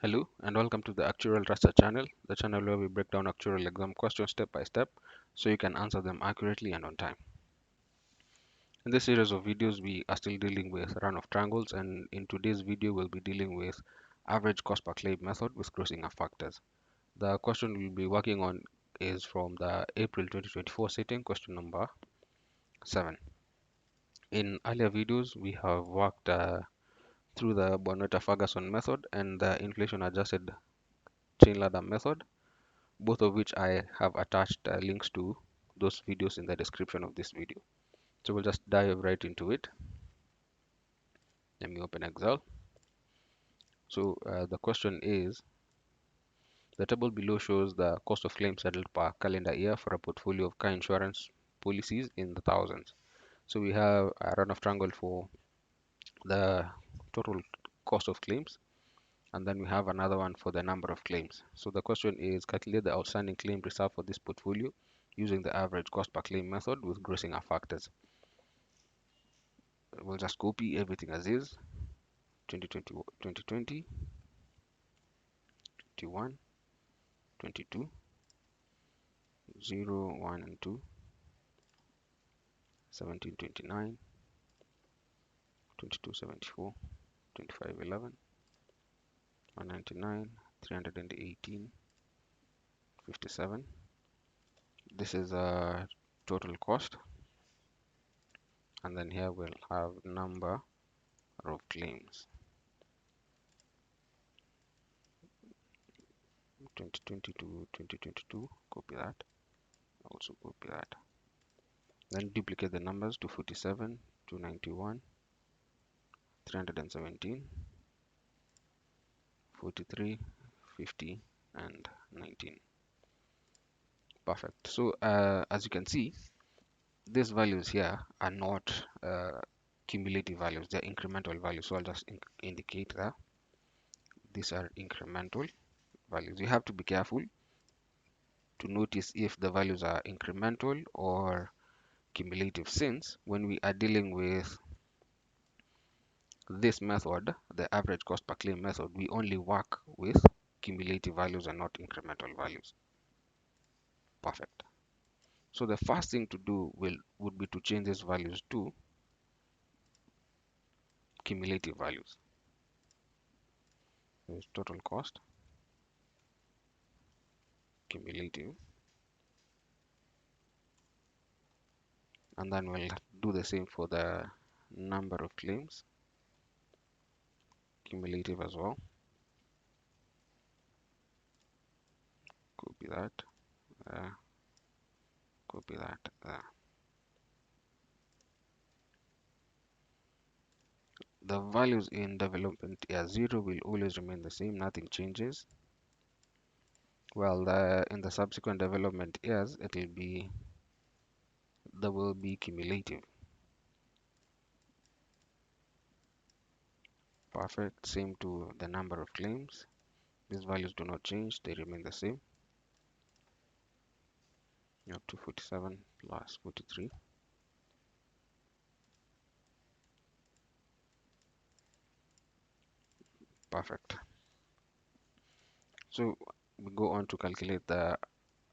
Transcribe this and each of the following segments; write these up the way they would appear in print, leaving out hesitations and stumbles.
Hello and welcome to the Actuarial Raster channel, the channel where we break down actuarial exam questions step by step so you can answer them accurately and on time. In this series of videos, we are still dealing with run of triangles, and in today's video, we'll be dealing with average cost per claim method with grossing up factors. The question we'll be working on is from the April 2024 sitting, question number 7. In earlier videos, we have worked through the Bonetta-Ferguson method and the inflation adjusted chain ladder method, both of which I have attached links to those videos in the description of this video. So we'll just dive right into it. Let me open Excel. So the question is, the table below shows the cost of claims settled per calendar year for a portfolio of car insurance policies in the thousands. So we have a run of triangle for the total cost of claims, and then we have another one for the number of claims. So the question is, calculate the outstanding claim reserve for this portfolio using the average cost per claim method with grossing up factors. We'll just copy everything as is. 2020, 2020, 21, 22, 0, 1 and 2, 17, 29, 22, 74, 25, 11, 199, 318, 57. This is a total cost, and then here we'll have number of claims. 2020 to 2022, copy that, also copy that. Then duplicate the numbers to 47, 291, 317, 43, 50, and 19. Perfect. So as you can see, these values here are not cumulative values, they're incremental values. So I'll just indicate that these are incremental values. You have to be careful to notice if the values are incremental or cumulative, since when we are dealing with this method, the average cost per claim method, we only work with cumulative values and not incremental values. Perfect. So the first thing to do would be to change these values to cumulative values. There's total cost, cumulative, and then we'll do the same for the number of claims, cumulative as well. Copy that, copy that, The values in development year 0 will always remain the same, nothing changes. Well, in the subsequent development years, there will be cumulative. Perfect. Same to the number of claims. These values do not change, they remain the same. You have 247 plus 43. Perfect. So we go on to calculate the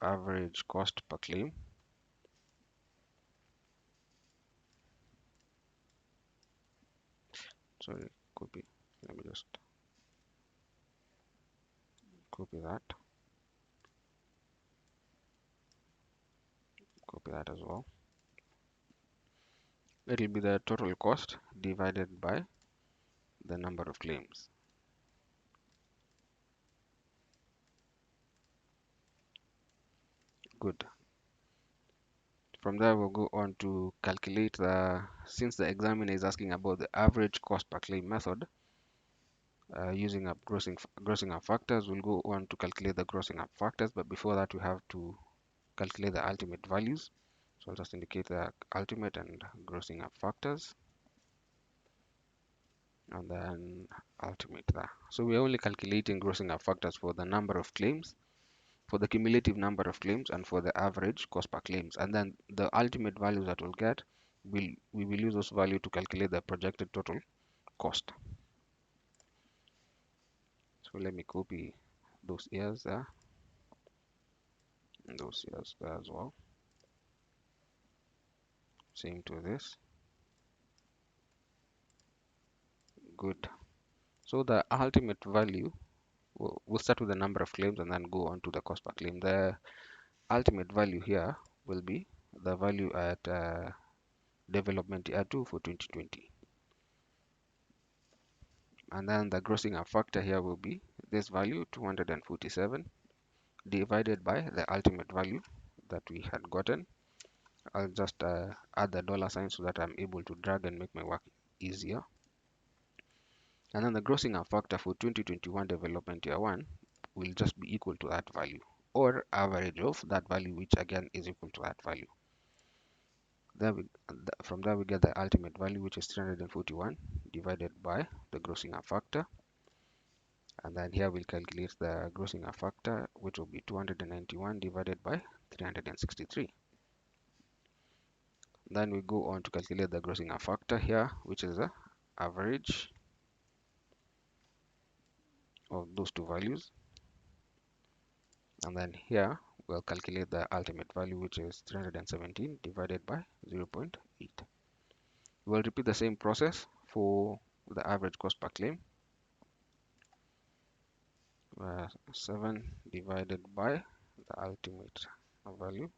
average cost per claim. Sorry, copy. Let me just copy that. Copy that as well. It will be the total cost divided by the number of claims. Good. From there, we'll go on to calculate since the examiner is asking about the average cost per claim method, using up grossing up factors, we'll go on to calculate the grossing up factors. But before that, we have to calculate the ultimate values. So I'll just indicate the ultimate and grossing up factors, and then ultimate there. So we're only calculating grossing up factors for the number of claims, for the cumulative number of claims, and for the average cost per claims. And then the ultimate values that we'll get, we will use those values to calculate the projected total cost. So let me copy those years there and those years there as well. Same to this. Good. So the ultimate value, we'll start with the number of claims and then go on to the cost per claim. The ultimate value here will be the value at development year 2 for 2020. And then the grossing up factor here will be this value 247 divided by the ultimate value that we had gotten. I'll just add the dollar sign so that I'm able to drag and make my work easier. And then the grossing up factor for 2021 development year 1 will just be equal to that value, or average of that value, which again is equal to that value. From there we get the ultimate value, which is 341 divided by the grossing up factor. And then here we'll calculate the grossing up factor, which will be 291 divided by 363. Then we go on to calculate the grossing up factor here, which is the average of those two values. And then here we'll calculate the ultimate value, which is 317 divided by 0.8. We'll repeat the same process for the average cost per claim. 7 divided by the ultimate value,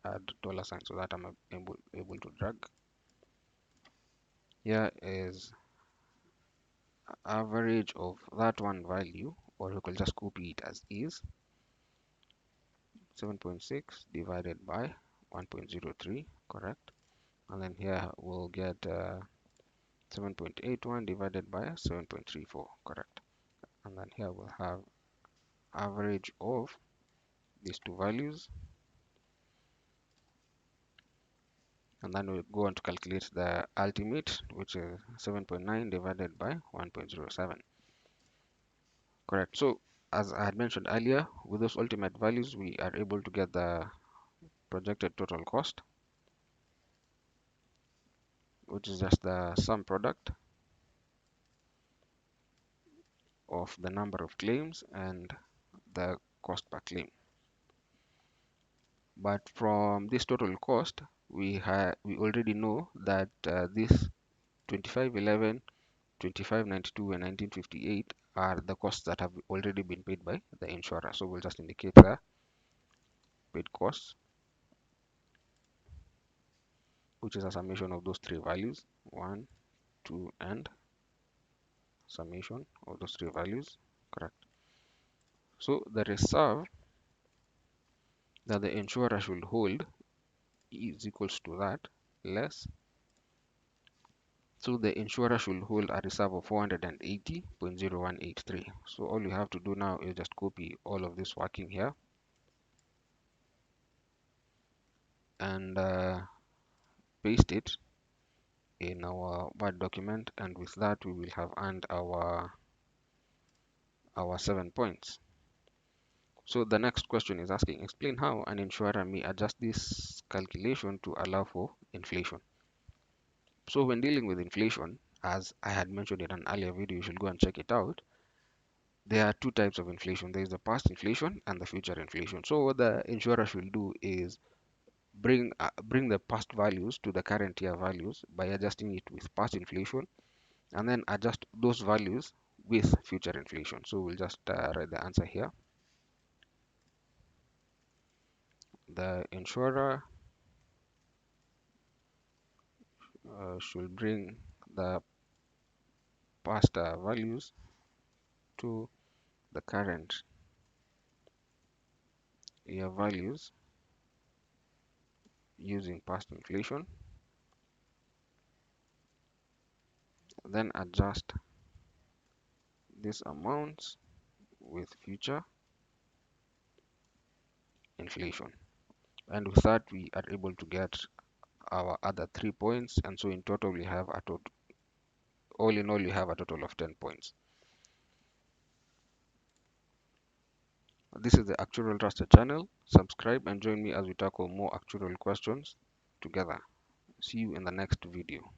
add dollar sign so that I'm able to drag. Here is average of that one value, or you could just copy it as is. 7.6 divided by 1.03, correct. And then here we'll get 7.81 divided by 7.34, correct. And then here we'll have average of these two values. And then we'll go on to calculate the ultimate, which is 7.9 divided by 1.07. Correct. So as I had mentioned earlier, with those ultimate values, we are able to get the projected total cost, which is just the sum product of the number of claims and the cost per claim. But from this total cost, we already know that this 2511, 2592, and 1958 are the costs that have already been paid by the insurer. So we'll just indicate the paid costs, which is a summation of those three values, 1, 2, and summation of those three values, correct. So the reserve that the insurer should hold is equals to that less. So the insurer should hold a reserve of 480.0183. So all you have to do now is just copy all of this working here and paste it in our Word document, and with that we will have earned our 7 points. So the next question is asking, explain how an insurer may adjust this calculation to allow for inflation. So when dealing with inflation, as I had mentioned in an earlier video, you should go and check it out. There are two types of inflation. There is the past inflation and the future inflation. So what the insurer should do is bring the past values to the current year values by adjusting it with past inflation, and then adjust those values with future inflation. So we'll just write the answer here. The insurer should bring the past values to the current year values using past inflation, then adjust these amounts with future inflation. And with that, we are able to get our other 3 points, and so in total we have a total, all in all, you have a total of 10 points. This is the Actuarial Raster channel. Subscribe and join me as we tackle more actuarial questions together. See you in the next video.